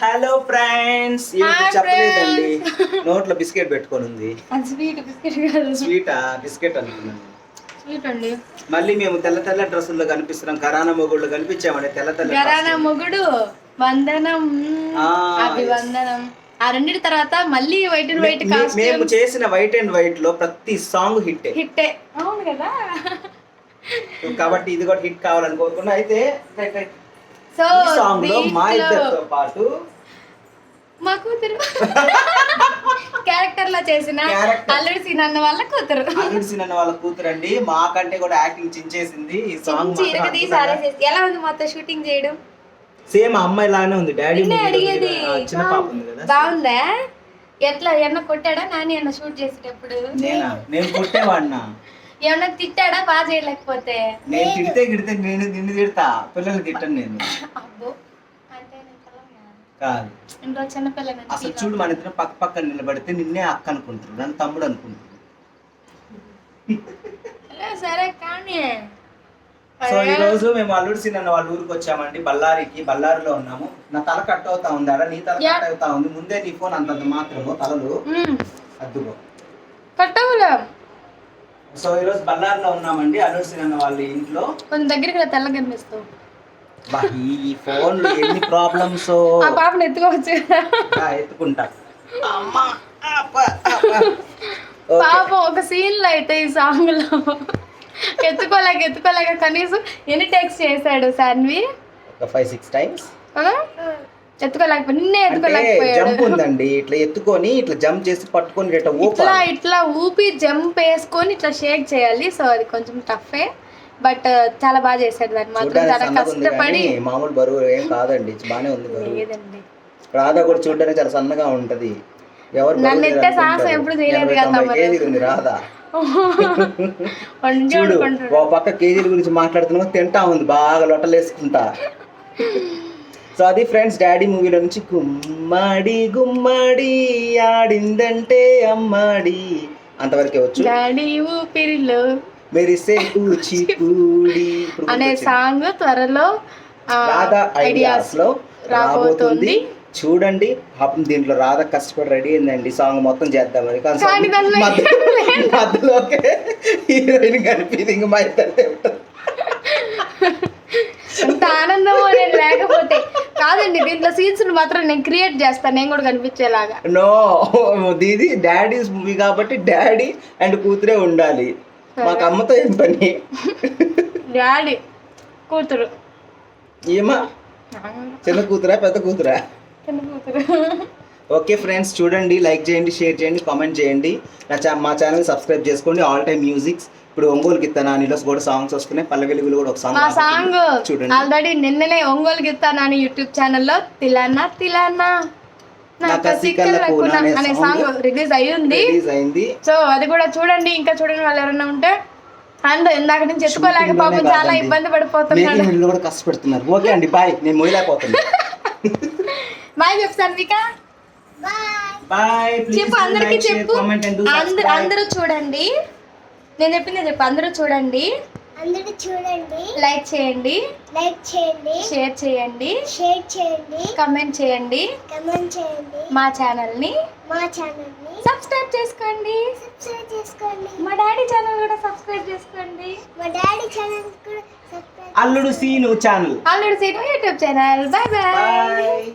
Hello friends, చెప్పలేదండి నోట్లో biscuit పెట్టుకొని ఉంది. స్వీటా బిస్కెట్ అనుకున్నాను. మళ్ళీ మేము తెల్ల తెల్ల డ్రెస్సుల్లో కనిపిస్తున్నాం. కరానా మొగుళ్ళు కనిపించామండి. తెల్ల తెల్ల కరానా మొగుడు వందనం అభివందనం. ఆ రెండింటి తర్వాత మళ్ళీ వైట్ అండ్ వైట్ కాస్ట్యూమ్. మేము చేసిన వైట్ అండ్ వైట్ లో ప్రతి సాంగ్ హిట్టే. అవును కదా. కాబట్టి ఇది కూడా హిట్ కావాలని కోరుకున్నా. అయితే సో ఈ సాంగ్ లో మా ఇద్దరితో పాటు మా కూతురు క్యారెక్టర్ లో చేసిన అల్లుడు సీన్ అన్న వాళ్ళ కూతురు. అల్లుడు సీన్ అన్న వాళ్ళ కూతురు అండి. మాకంటే కూడా యాక్టింగ్ చించేసింది. ఈ సాంగ్ ఎలా ఉంది మొత్తం షూటింగ్ చేయడం? సేమ్ అమ్మాయి లాగానే ఉంది. డాడీ అడిగేది చిన్న పాప ఉంది కదా. బాగుందా? ఎట్లా ఎన్న కొట్టాడా నాని అన్న షూట్ చేసేటప్పుడు? నేను కొట్టేవాడినా? ఏమన్నా తిట్టాడా బాగా చేయలేకపోతే? నేను తిడితే నేను నిన్ను తిడతా, పిల్లలు తిట్టను నేను. అబ్బో అంటే కాదు, చిన్నపిల్ల. అసలు చూడు, మన ఇద్దరు పక్క పక్కన నిలబడితే నిన్నే అక్క అనుకుంటారు, నన్ను తమ్ముడు అనుకుంటారు. సరే కానీ సో ఈ రోజు మేము అల్లుడు సీన్ అన్న వాళ్ళ ఊరికి వచ్చామండి. బళ్ళారిలో ఉన్నాము. నా తల కట్ అవుతా ఉంది, అలా నీ తల కట్ అవుతా ఉంది. ముందే నీ ఫోన్ అంతంత మాత్రము తలలు అద్దుకో కట్ అవ్వలే. సో ఈ రోజు బళ్ళారిలో ఉన్నామండి, అల్లుడు సీన్ అన్న వాళ్ళ ఇంట్లో. కొంచెం దగ్గరికి తెల్ల కనిపిస్తావు. ఈ ఫోన్ లో ఎన్ని ప్రాబ్లమ్స్. ఆ పాపను ఎత్తుకోవచ్చు. ఎత్తుకుంటా. పాపం ఒక సీన్ లో అయితే ఈ సాంగ్ లో ఎత్తుకోలేక కనీసం ఎన్ని టేక్స్ చేశాడు సాన్వి? ఒక 5-6 టైమ్స్ ఎత్తుకోలేకపోయాడు. జంప్ ఉందండి, ఇట్లా ఎత్తుకొని ఇట్లా జంప్ చేసి పట్టుకొని ఇట్లా ఊపి జంప్ వేసుకొని ఇట్లా షేక్ చేయాలి. సో అది కొంచెం టఫే, బట్ చాలా బాగా చేశాడు. దాన్ని మాత్రం చాలా కష్టపడి. మామూలు బరువు ఏం కాదండి, బానే ఉంది బరువు. రాధా కూడా చూడడానికి చాలా సన్నగా ఉంటది. ఎవరు నన్ను ఎత్తే సాహసం ఎప్పుడు చేయలేదు కదా రాధా. చూడు, ఓ పక్క కేజీల గురించి మాట్లాడుతున్నా, తింటా ఉంది బాగా లొట్టలేసుకుంటా. సో అది ఫ్రెండ్స్, డాడీ మూవీలో నుంచి గుమ్మడి గుమ్మడి ఆడిందంటే అమ్మాడి అంతవరకే వచ్చు. డాడీ ఊపిరిలో మెరిసే కూచిపూడి అనే సాంగ్ త్వరలో రాధా ఐడియాస్ లో రాబోతుంది. చూడండి, పాపం దీంట్లో రాధా కష్టపడి రెడీ అయిందండి సాంగ్ మొత్తం చేద్దామని. మధ్యలోకే హీరోయిన్ కనిపించింది. ఇంక మా ఇద్దరు అంత ఆనందం నేను లేకపోతే కాదండి. దీంట్లో సీన్స్ మాత్రం నేను క్రియేట్ చేస్తాను, నేను కూడా కనిపించేలాగా. నో, ఇది డాడీస్ మూవీ కాబట్టి డాడీ అండ్ కూతురే ఉండాలి. మాకు అమ్మతో ఏం పని? డాడీ కూతురు ఏమా? చిన్న కూతురా పెద్ద కూతురా? ఓకే ఫ్రెండ్స్, చూడండి, లైక్ చేయండి, షేర్ చేయండి, కామెంట్ చేయండి. మా ఛానల్ సబ్స్క్రైబ్ చేసుకోండి. All time musics. ఇప్పుడు ఒంగోలు గిత్తానా నీలో కూడా సాంగ్స్ వస్తున్నాయి. పల్లె వెలుగులు కూడా ఒక సాంగ్. మా సాంగ్ చూడండి, ఆల్రెడీ నిన్ననే ఒంగోలు గిత్తానా అని యూట్యూబ్ ఛానల్లో తిలానా తిలానా అనే సాంగ్ రిలీజ్ అయ్యింది. సో అది కూడా చూడండి. ఇంకా చూడని వాళ్ళు ఎవరైనా ఉంటే అండ్ ఇందాక నుంచి ఎత్తుకోలేక పాపం చాలా ఇబ్బంది పడిపోతున్నాడు. కూడా కష్టపెడుతున్నారు. ఓకే అండి, బాయ్. నేను మొయ్యలేకపోతున్నా. బాయ్ చెప్పు సన్విక. చెప్పు అందరికి, చెప్పు. అందరూ చూడండి, నేను చెప్పింది చెప్పు. అందరూ చూడండి, లైక్ చేయండి, షేర్ చేయండి, కమెంట్ చేయండి. మా ఛానల్ ని సబ్స్క్రైబ్ చేసుకోండి. మా డాడీ ఛానల్ కూడా సబ్స్క్రైబ్ చేసుకోండి. Alludu Seenu channel, Alludu Seenu YouTube channel. Bye bye.